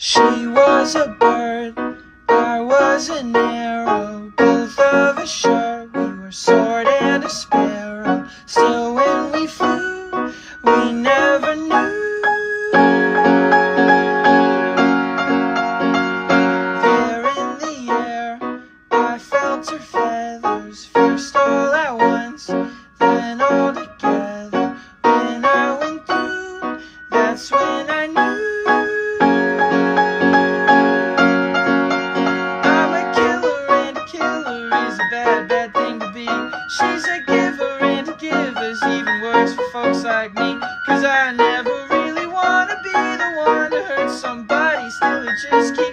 She was a bird, I was an arrow, both of us sure we were sword and a sparrow. Still when we flew, we never knew. There in the air, I felt her feathers, first all at once, then all together. When I went through, that's when I knew. Bad thing to be. She's a giver, and a giver's even worse for folks like me. 'Cause I never really wanna be the one to hurt somebody, still it just keeps